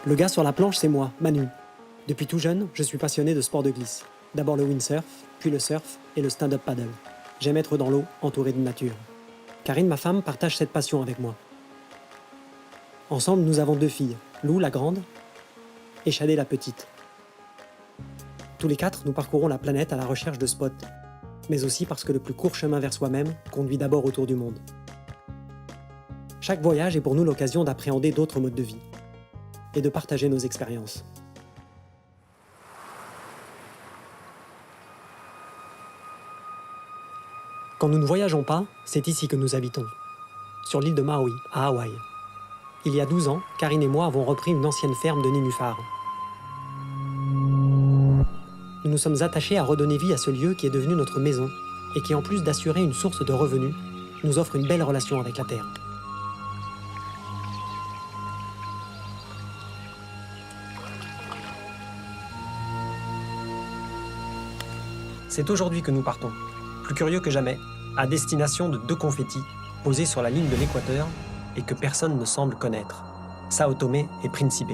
Le gars sur la planche, c'est moi, Manu. Depuis tout jeune, je suis passionné de sport de glisse. D'abord le windsurf, puis le surf et le stand-up paddle. J'aime être dans l'eau, entouré de nature. Karine, ma femme, partage cette passion avec moi. Ensemble, nous avons 2 filles, Lou, la grande, et Shadé, la petite. Tous les 4, nous parcourons la planète à la recherche de spots, mais aussi parce que le plus court chemin vers soi-même conduit d'abord autour du monde. Chaque voyage est pour nous l'occasion d'appréhender d'autres modes de vie et de partager nos expériences. Quand nous ne voyageons pas, c'est ici que nous habitons, sur l'île de Maui, à Hawaï. Il y a 12 ans, Karine et moi avons repris une ancienne ferme de nénuphars. Nous nous sommes attachés à redonner vie à ce lieu qui est devenu notre maison et qui, en plus d'assurer une source de revenus, nous offre une belle relation avec la terre. C'est aujourd'hui que nous partons, plus curieux que jamais, à destination de 2 confettis posés sur la ligne de l'équateur et que personne ne semble connaître, Sao Tomé et Principe.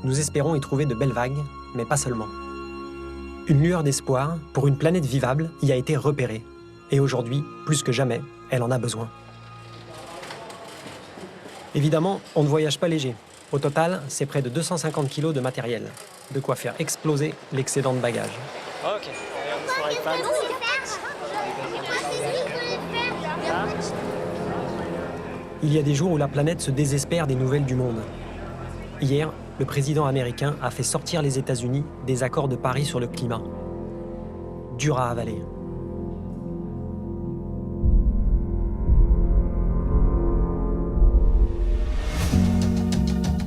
Nous espérons y trouver de belles vagues, mais pas seulement. Une lueur d'espoir pour une planète vivable y a été repérée, et aujourd'hui, plus que jamais, elle en a besoin. Évidemment, on ne voyage pas léger. Au total, c'est près de 250 kg de matériel, de quoi faire exploser l'excédent de bagages. Ok. Il y a des jours où la planète se désespère des nouvelles du monde. Hier, le président américain a fait sortir les États-Unis des accords de Paris sur le climat. Dur à avaler.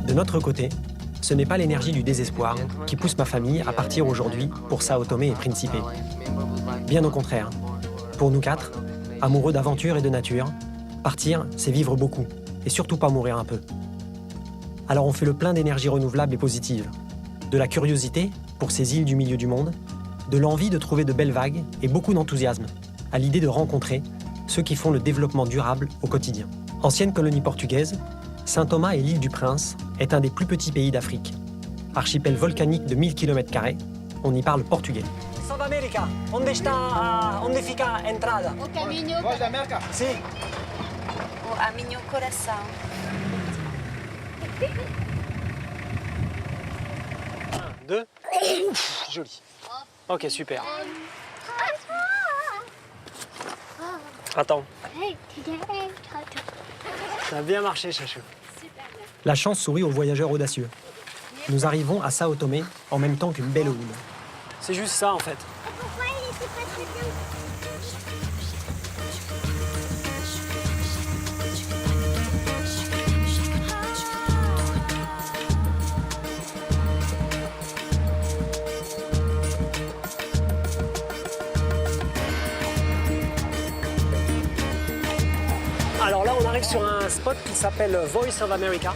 De notre côté, ce n'est pas l'énergie du désespoir qui pousse ma famille à partir aujourd'hui pour Sao Tomé et Principe. Bien au contraire. Pour nous 4, amoureux d'aventure et de nature, partir, c'est vivre beaucoup, et surtout pas mourir un peu. Alors on fait le plein d'énergie renouvelable et positive. De la curiosité, pour ces îles du milieu du monde, de l'envie de trouver de belles vagues et beaucoup d'enthousiasme, à l'idée de rencontrer ceux qui font le développement durable au quotidien. Ancienne colonie portugaise, Saint-Thomas et l'île du Prince est un des plus petits pays d'Afrique. Archipel volcanique de 1000 km², on y parle portugais. South America, onde fica a entrada? O caminho. Voz da América? Si. A minha coração. 1, 2. Ouf, joli. Ok, super. Attends. Ça a bien marché, Chachou. La chance sourit aux voyageurs audacieux. Nous arrivons à Sao Tomé en même temps qu'une belle houle. C'est juste ça, en fait. Pourquoi il était pas très bien? Alors là, on arrive sur un spot qui s'appelle Voice of America,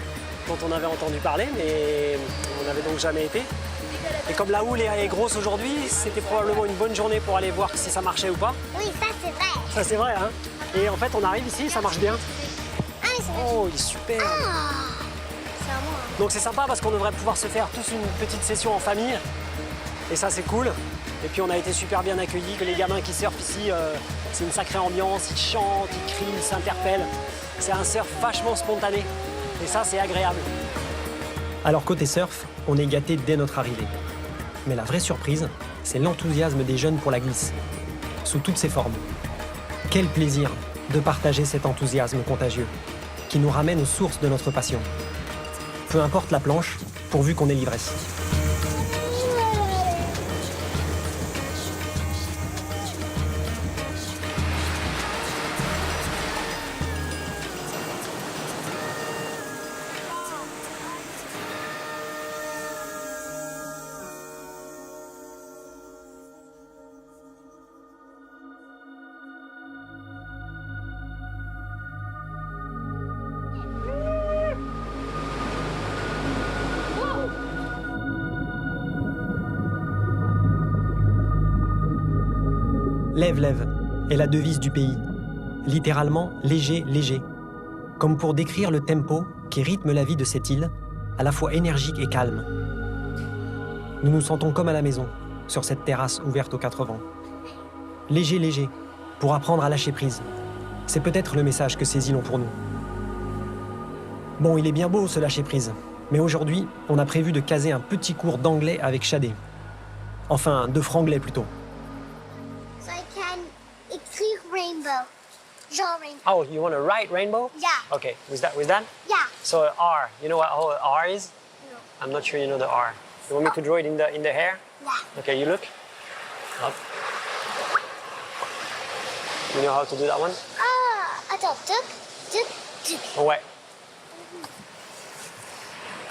dont on avait entendu parler, mais on n'avait donc jamais été. Et comme la houle est grosse aujourd'hui, c'était probablement une bonne journée pour aller voir si ça marchait ou pas. Oui, ça c'est vrai. Ça, c'est vrai, hein. Et en fait, on arrive ici, ça marche bien. Ah, mais c'est vrai. Oh, il est super. C'est à moi. Donc c'est sympa parce qu'on devrait pouvoir se faire tous une petite session en famille. Et ça, c'est cool. Et puis on a été super bien accueillis, que les gamins qui surfent ici, c'est une sacrée ambiance, ils chantent, ils crient, ils s'interpellent. C'est un surf vachement spontané. Et ça, c'est agréable. Alors côté surf, on est gâtés dès notre arrivée. Mais la vraie surprise, c'est l'enthousiasme des jeunes pour la glisse, sous toutes ses formes. Quel plaisir de partager cet enthousiasme contagieux, qui nous ramène aux sources de notre passion. Peu importe la planche, pourvu qu'on ait l'ivresse. Lève, lève est la devise du pays. Littéralement, léger, léger. Comme pour décrire le tempo qui rythme la vie de cette île, à la fois énergique et calme. Nous nous sentons comme à la maison, sur cette terrasse ouverte aux quatre vents. Léger, léger, pour apprendre à lâcher prise. C'est peut-être le message que ces îles ont pour nous. Bon, il est bien beau ce lâcher prise, mais aujourd'hui, on a prévu de caser un petit cours d'anglais avec Shadé. Enfin, de franglais plutôt. So I can écrire rainbow. Genre rainbow. Oh, you want to write rainbow? Yeah. Okay, with that? Yeah. So R, you know what R is? No. I'm not sure you know the R. You want me to draw it in the hair? Yeah. Okay, you look. Up. You know how to do that one? Ah, attends, tuk. Ouais.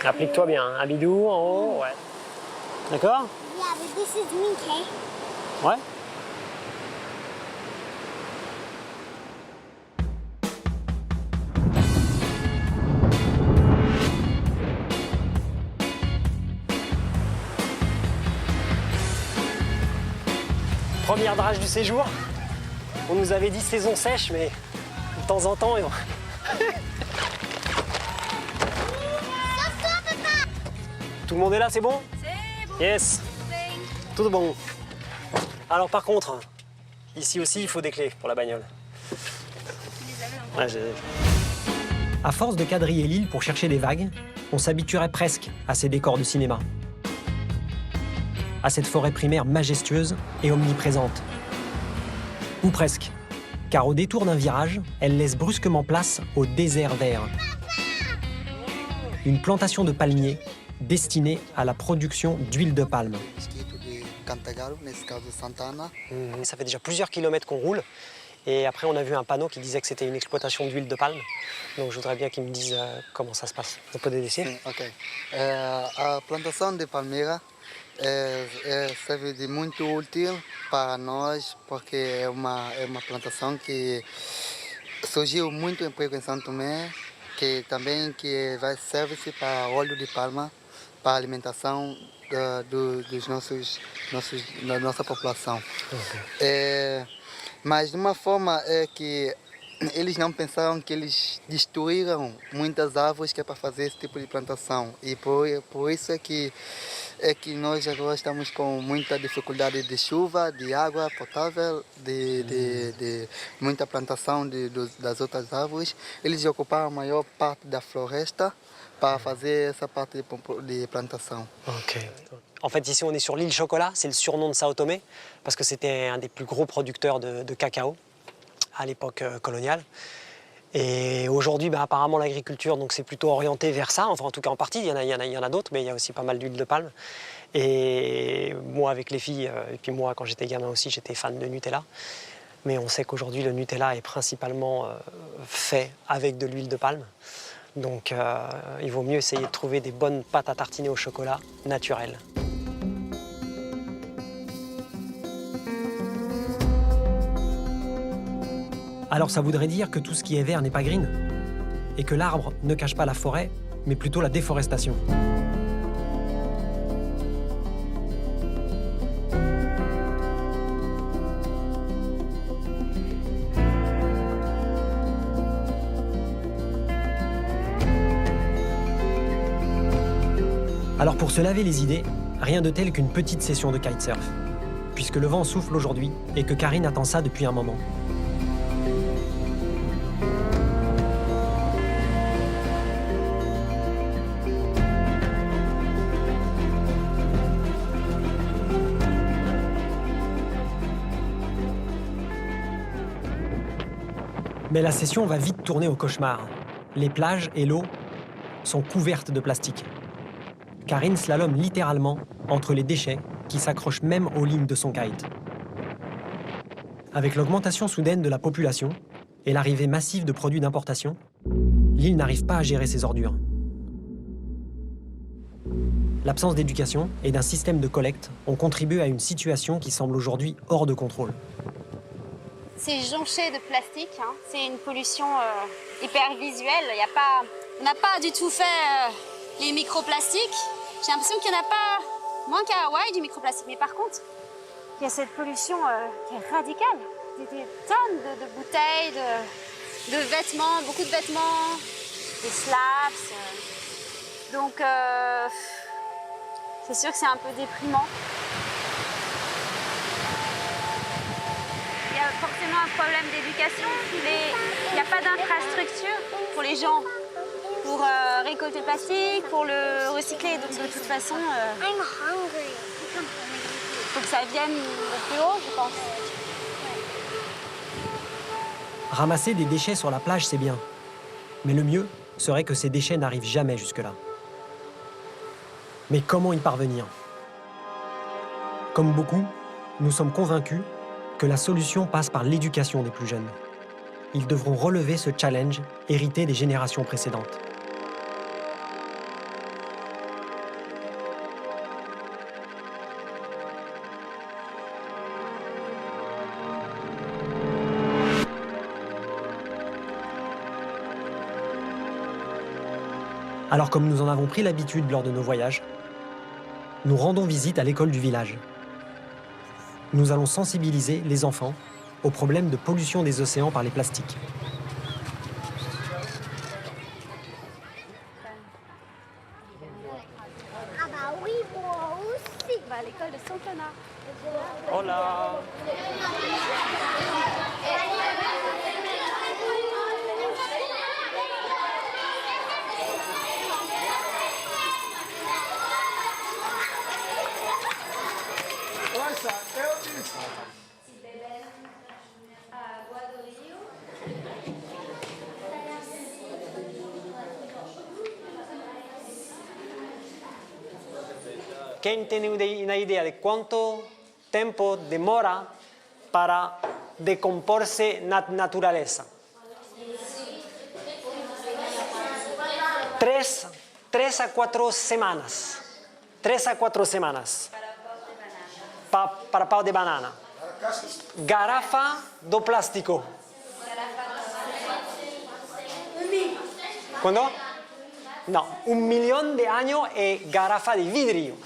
Applique-toi bien, hein. Un bidou en haut, ouais. D'accord? Yeah, but this is me, okay? Ouais. Première drage du séjour. On nous avait dit saison sèche, mais de temps en temps, tout le monde est là, c'est bon? C'est bon. Yes, tout bon. Alors par contre, ici aussi, il faut des clés pour la bagnole. Ouais, à force de quadriller l'île pour chercher des vagues, on s'habituerait presque à ces décors de cinéma. À cette forêt primaire majestueuse et omniprésente. Ou presque, car au détour d'un virage, elle laisse brusquement place au désert vert. Une plantation de palmiers destinée à la production d'huile de palme. Ça fait déjà plusieurs kilomètres qu'on roule. Et après, on a vu un panneau qui disait que c'était une exploitation d'huile de palme. Donc, je voudrais bien qu'ils me disent comment ça se passe. Vous pouvez décider? Ok. A plantação de palmeira serve de muito útil para nós, porque é uma plantação que surgiu muito emprego em São Tomé, que também que vai servir para óleo de palma, para a alimentação da nossa população. Okay. Mas de uma forma que eles não pensaram que eles destruíram muitas árvores que é para fazer esse tipo de plantação. E por isso é que nós agora estamos com muita dificuldade de chuva, de água potável, de muita plantação das outras árvores. Eles ocuparam a maior parte da floresta para fazer essa parte de plantação. Ok. En fait, ici, on est sur l'île Chocolat. C'est le surnom de Sao Tomé, parce que c'était un des plus gros producteurs de cacao à l'époque coloniale. Et aujourd'hui, apparemment, l'agriculture, donc c'est plutôt orienté vers ça. Enfin, en tout cas, en partie, il y en a d'autres, mais il y a aussi pas mal d'huile de palme. Et moi, avec les filles, et puis moi, quand j'étais gamin aussi, j'étais fan de Nutella. Mais on sait qu'aujourd'hui, le Nutella est principalement fait avec de l'huile de palme. Donc, il vaut mieux essayer de trouver des bonnes pâtes à tartiner au chocolat naturelles. Alors ça voudrait dire que tout ce qui est vert n'est pas green, et que l'arbre ne cache pas la forêt, mais plutôt la déforestation. Alors pour se laver les idées, rien de tel qu'une petite session de kitesurf, puisque le vent souffle aujourd'hui et que Karine attend ça depuis un moment. Mais la session va vite tourner au cauchemar. Les plages et l'eau sont couvertes de plastique. Karine slalome littéralement entre les déchets qui s'accrochent même aux lignes de son kite. Avec l'augmentation soudaine de la population et l'arrivée massive de produits d'importation, l'île n'arrive pas à gérer ses ordures. L'absence d'éducation et d'un système de collecte ont contribué à une situation qui semble aujourd'hui hors de contrôle. C'est jonché de plastique, hein. C'est une pollution hyper visuelle. On n'a pas du tout fait les microplastiques. J'ai l'impression qu'il n'y en a pas, moins qu'à Hawaï, du microplastique. Mais par contre, il y a cette pollution qui est radicale. Des tonnes de bouteilles, de vêtements, beaucoup de vêtements, des slaps. Donc, c'est sûr que c'est un peu déprimant. Il y a forcément un problème d'éducation. Il n'y a pas d'infrastructure pour les gens pour récolter le plastique, pour le recycler. Donc, de toute façon, I'm hungry. il faut que ça vienne de plus haut, je pense. Ramasser des déchets sur la plage, c'est bien. Mais le mieux serait que ces déchets n'arrivent jamais jusque-là. Mais comment y parvenir? Comme beaucoup, nous sommes convaincus que la solution passe par l'éducation des plus jeunes. Ils devront relever ce challenge hérité des générations précédentes. Alors comme nous en avons pris l'habitude lors de nos voyages, nous rendons visite à l'école du village. Nous allons sensibiliser les enfants aux problèmes de pollution des océans par les plastiques. Ah bah oui, moi aussi. On va à l'école de Santana. Hola. ¿Quién tiene una idea de cuánto tiempo demora para decomponerse la naturaleza? 3 a 4 semanas. 3 a 4 semanas. Para pau de banana. Garrafa de plástico. ¿Cuándo? No, 1 millón de años es garrafa de vidrio.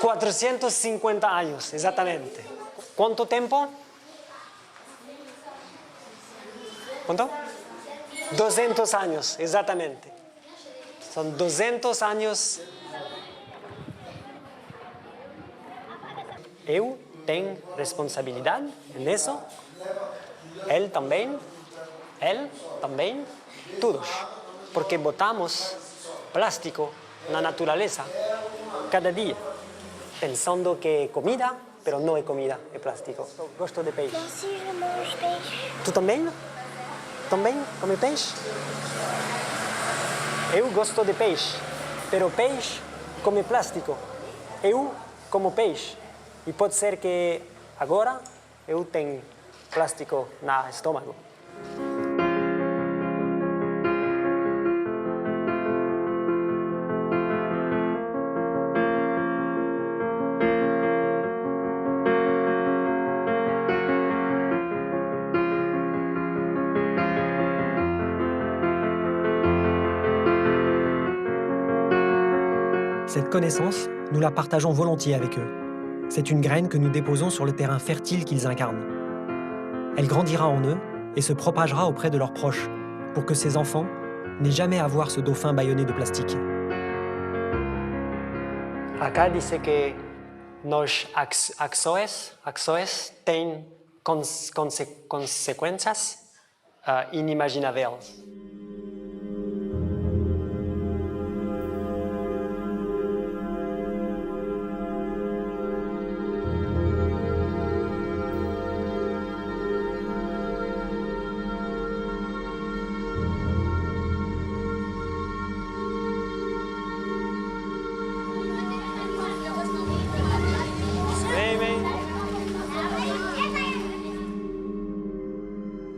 450 años, exactamente. ¿Cuánto tiempo? ¿Cuánto? 200 años, exactamente. Son 200 años. Eu tengo responsabilidad en eso. Él también, todos. Porque botamos plástico en la naturaleza cada día, pensando que es comida, pero no es comida, es plástico. Gosto de peixe. Si je mange peixe. ¿Tú también? ¿También come peixe? Eu gosto de peixe, pero peixe come plástico. Eu como peixe. E pode ser que agora eu tenho plástico no estômago. Cette connaissance, nous la partageons volontiers avec eux. C'est une graine que nous déposons sur le terrain fertile qu'ils incarnent. Elle grandira en eux et se propagera auprès de leurs proches pour que ces enfants n'aient jamais à voir ce dauphin bâillonné de plastique. Acá dice que nos acciones tienen consecuencias inimaginables.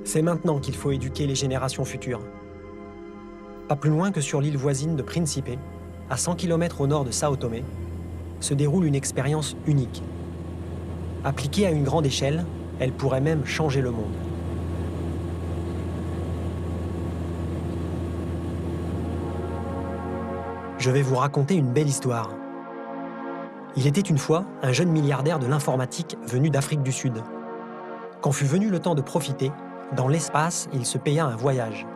C'est maintenant qu'il faut éduquer les générations futures. Pas plus loin que sur l'île voisine de Principe, à 100 km au nord de Sao Tomé, se déroule une expérience unique. Appliquée à une grande échelle, elle pourrait même changer le monde. je vais vous raconter une belle histoire. Il était une fois un jeune milliardaire de l'informatique venu d'Afrique du Sud. Quand fut venu le temps de profiter, dans l'espace, il se paya un voyage.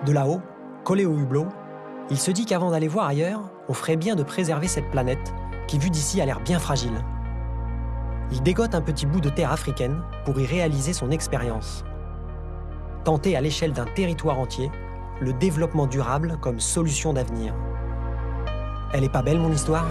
De là-haut, collé au hublot, il se dit qu'avant d'aller voir ailleurs, on ferait bien de préserver cette planète qui, vue d'ici, a l'air bien fragile. Il dégote un petit bout de terre africaine pour y réaliser son expérience. Tenter à l'échelle d'un territoire entier le développement durable comme solution d'avenir. Elle est pas belle, mon histoire ?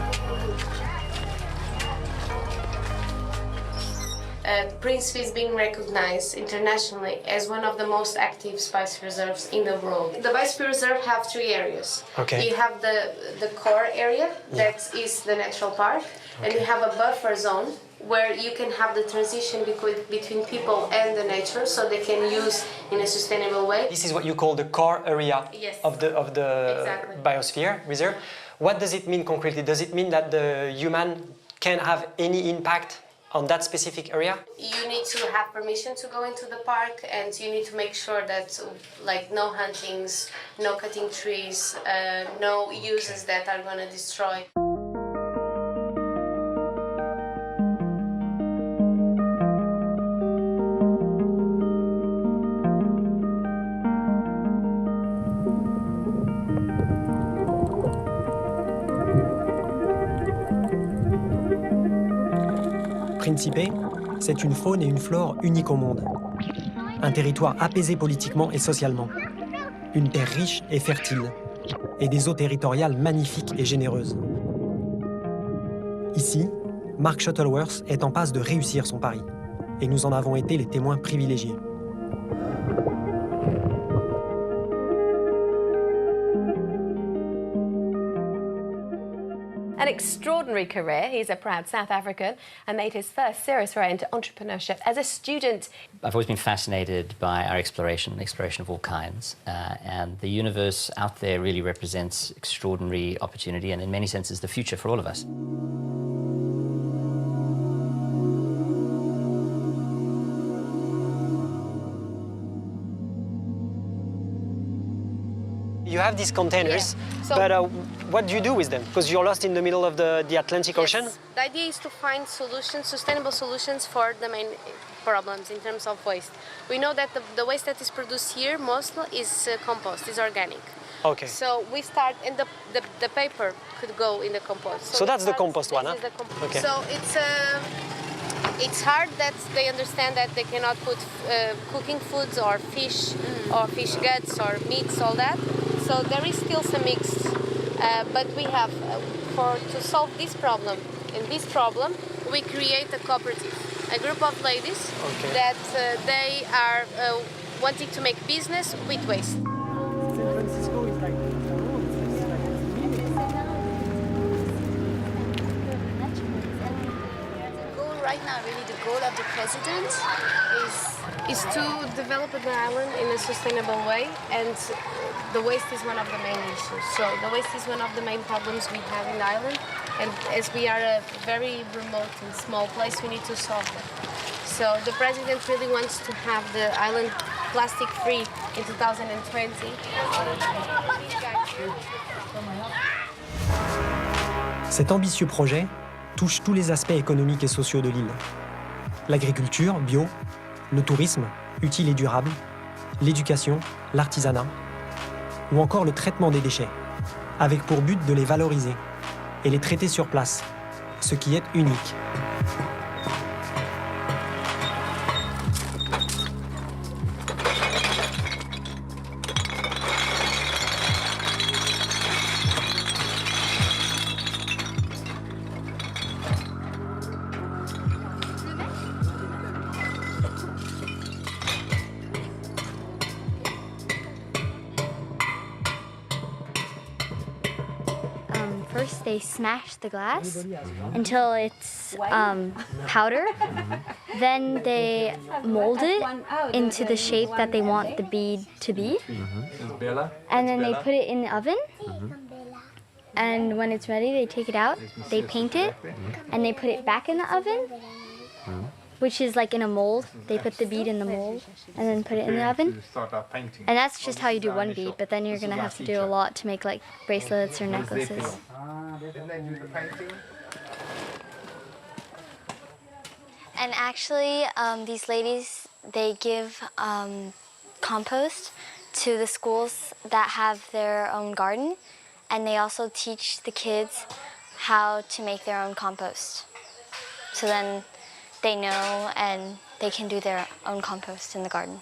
Principe is being recognized internationally as one of the most active spice reserves in the world. The spice reserve have three areas. Okay. You have the core area, that is the natural park, and you have a buffer zone where you can have the transition between people and the nature, so they can use in a sustainable way. This is what you call the core area Yes. of the Exactly. biosphere reserve. What does it mean concretely? Does it mean that the human can have any impact on that specific area? You need to have permission to go into the park, and you need to make sure that, like, no huntings, no cutting trees, no uses that are going to destroy. Principe, c'est une faune et une flore uniques au monde. Un territoire apaisé politiquement et socialement. Une terre riche et fertile. Et des eaux territoriales magnifiques et généreuses. Ici, Mark Shuttleworth est en passe de réussir son pari. Et nous en avons été les témoins privilégiés. An extraordinary career. He's a proud South African and made his first serious foray into entrepreneurship as a student. I've always been fascinated by our exploration of all kinds. And the universe out there really represents extraordinary opportunity and in many senses the future for all of us. You have these containers, Yeah. So- but what do you do with them? Because you're lost in the middle of the Atlantic Ocean? Yes. The idea is to find solutions, sustainable solutions for the main problems in terms of waste. We know that the waste that is produced here mostly is compost, is organic. Okay. So we start, and the paper could go in the compost. So that's the we start- compost this one, huh? is the compost. Okay. So it's hard that they understand that they cannot put cooking foods or fish guts or meats, all that. So there is still some mix, but we have to solve this problem. In this problem, we create a cooperative, a group of ladies that they are wanting to make business with waste. Right now, really, the goal of the president Is to develop the island in a sustainable way, and the waste is one of the main issues. So the waste is one of the main problems we have in the island, and as we are a very remote and small place, we need to solve that. So the president really wants to have the island plastic-free in 2020. Cet ambitieux projet touche tous les aspects économiques et sociaux de l'île. L'agriculture, bio, le tourisme, utile et durable, l'éducation, l'artisanat, ou encore le traitement des déchets, avec pour but de les valoriser et les traiter sur place, ce qui est unique. First, they smash the glass until it's powder. Then they mold it into the shape that they want the bead to be. And then they put it in the oven. And when it's ready, they take it out, they paint it, and they put it back in the oven. which is like in a mold. They put the bead in the mold and then put it in the oven. And that's just how you do one bead, but then you're gonna have to do a lot to make like bracelets or necklaces. And actually, these ladies, they give compost to the schools that have their own garden, and they also teach the kids how to make their own compost. So then they know and they can do their own compost in the garden.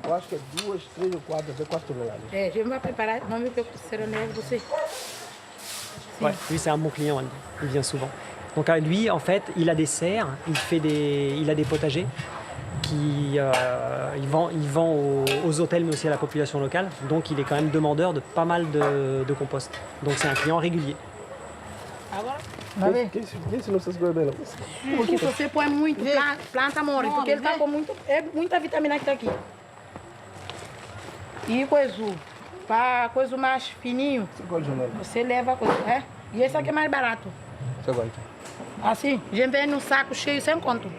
Eu acho que é 2, 3 ou 4, até 4 toneladas. É, a gente vai preparar, vamos ver o que será melhor você. Ouais, lui c'est un bon client, il vient souvent. Donc lui, en fait, il a des serres, il a des potagers il vend aux hôtels mais aussi à la population locale. Donc il est quand même demandeur de pas mal de compost. Donc c'est un client régulier. Agora, Quem ensinou essas goiabelas? porque se você põe muito, planta morre, porque ele tá com muita vitamina que tá aqui. E para coisa mais fininho, você leva a coisa, é? E esse aqui é mais barato. Você vai. Assim, a gente vem num saco cheio, sem conto.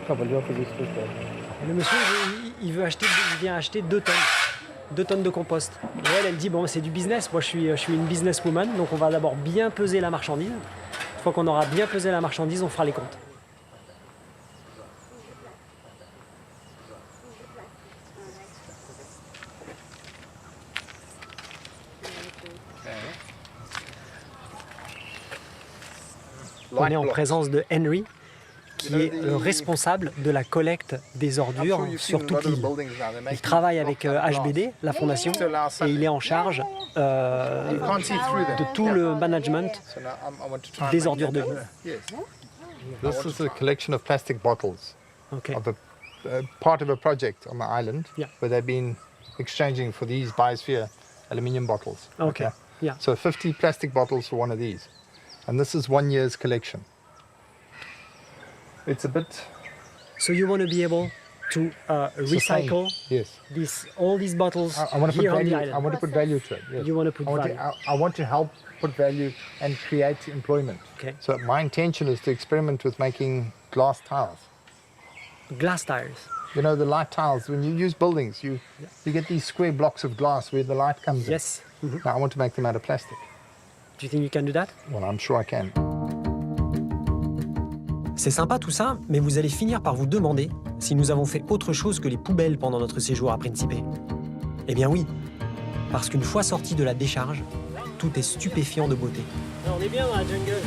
Ele vai fazer isso depois. Le monsieur, il vient acheter 2 tonnes. 2 tonnes de compost. Et elle dit, bon, c'est du business. Moi, je suis une businesswoman, donc on va d'abord bien peser la marchandise. Une fois qu'on aura bien pesé la marchandise, on fera les comptes. On est en présence de Henry, qui est le responsable de la collecte des ordures sur toute l'île. Il travaille avec HBD, la fondation, et il est en charge de tout le management des ordures de l'île. This is a collection of plastic bottles Okay. of a part of a project on the island where they've been exchanging for these biosphere aluminium bottles. Okay. Yeah. So 50 plastic bottles for one of these. And this is 1 year's collection. It's a bit... So you want to be able to recycle Yes. all these bottles I want to put here on the value. island. I want to put value to it. Yes. You want to put value. I want to help put value and create employment. Okay. So my intention is to experiment with making glass tiles. Glass tires. You know, the light tiles, when you use buildings, you get these square blocks of glass where the light comes in. Yes. Mhm. Now I want to make them out of plastic. Do you think you can do that? Well, I'm sure I can. C'est sympa tout ça, mais vous allez finir par vous demander si nous avons fait autre chose que les poubelles pendant notre séjour à Principe. Eh bien oui, parce qu'une fois sorti de la décharge, tout est stupéfiant de beauté. On est bien dans la jungle.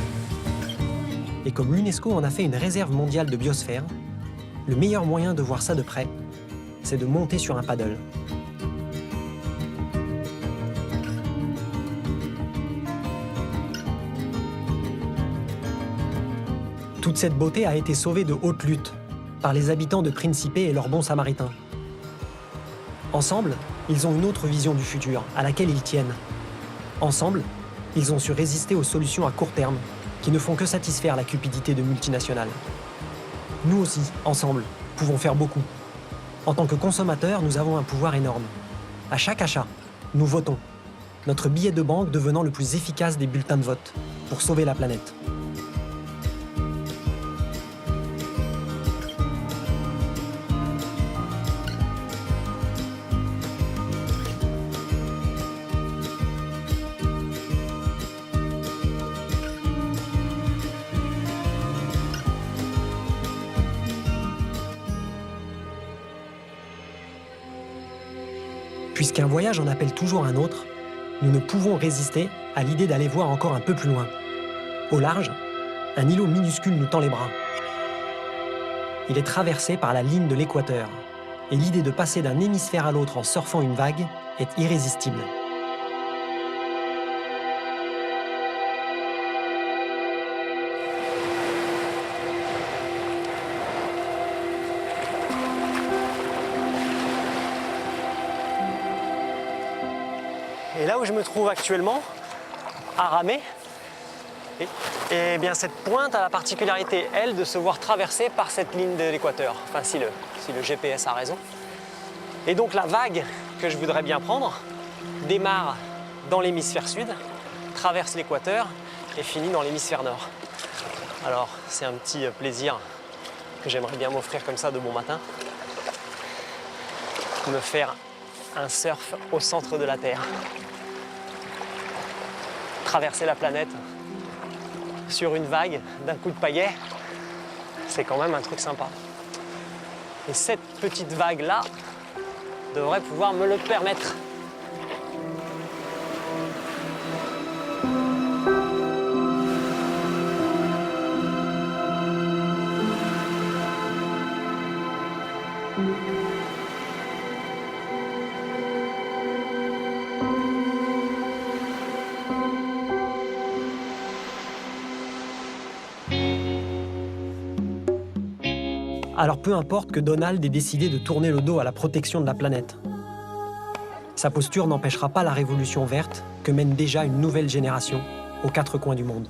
Et comme l'UNESCO en a fait une réserve mondiale de biosphère, le meilleur moyen de voir ça de près, c'est de monter sur un paddle. Toute cette beauté a été sauvée de haute lutte par les habitants de Principe et leurs bons samaritains. Ensemble, ils ont une autre vision du futur, à laquelle ils tiennent. Ensemble, ils ont su résister aux solutions à court terme, qui ne font que satisfaire la cupidité de multinationales. Nous aussi, ensemble, pouvons faire beaucoup. En tant que consommateurs, nous avons un pouvoir énorme. À chaque achat, nous votons. Notre billet de banque devenant le plus efficace des bulletins de vote, pour sauver la planète. Puisqu'un voyage en appelle toujours un autre, nous ne pouvons résister à l'idée d'aller voir encore un peu plus loin. Au large, un îlot minuscule nous tend les bras. Il est traversé par la ligne de l'équateur, et l'idée de passer d'un hémisphère à l'autre en surfant une vague est irrésistible. Et là où je me trouve actuellement, à ramer, Et bien cette pointe a la particularité, elle, de se voir traversée par cette ligne de l'équateur, enfin si le GPS a raison. Et donc la vague que je voudrais bien prendre démarre dans l'hémisphère sud, traverse l'équateur et finit dans l'hémisphère nord. Alors c'est un petit plaisir que j'aimerais bien m'offrir comme ça de bon matin. Me faire un surf au centre de la Terre. Traverser la planète sur une vague d'un coup de pagaie, c'est quand même un truc sympa. Et cette petite vague-là devrait pouvoir me le permettre. Alors peu importe que Donald ait décidé de tourner le dos à la protection de la planète. Sa posture n'empêchera pas la révolution verte que mène déjà une nouvelle génération aux quatre coins du monde.